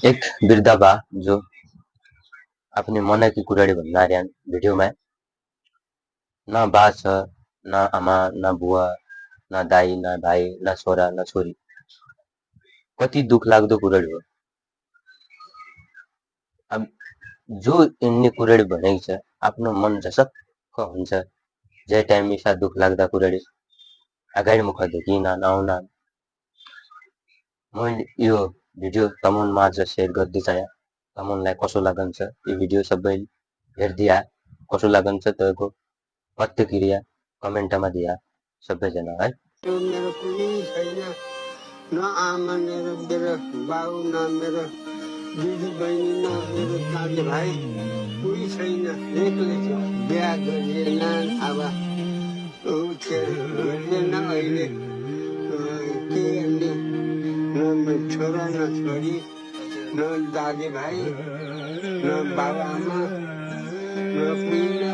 एक वृद्धा बा जो आफ्नै मनकी कुराडी भन्नार्यान् भिडियोमा न बा छ, न आमा, न बुवा, न दाई, न भाइ, न छोरा, न छोरी। कति दुःख लाग्दो कुराडी हो। अब जो यिनले कुराडी भनेको छ आफ्नो मन झसक्क हुन्छ। जे टाइम ईसा दुःख लाग्दा कुराडी अगाडि मुख देखिन नआउना। मैले यो भिडियो तमुन माझ शेयर गर्दै चाहे तमुनलाई कसो लागन्छ यो भिडियो सबै हेर्दिया कसो लागन्छ तपाईँको प्रतिक्रिया कमेन्टमा दिया सबैजना है। मेरो कुनै छैन, न आमा मेरो बाउ, न मेरो दिदी बहिनी, न मेरो दाजुभाइ, कोही छैन, एक्लै छु। बिहा गरिएन, अब गरिएन अहिले के गर्ने, न छोरा न छोरी, न दाजुभाइ, न बाबुआमा, न कोही न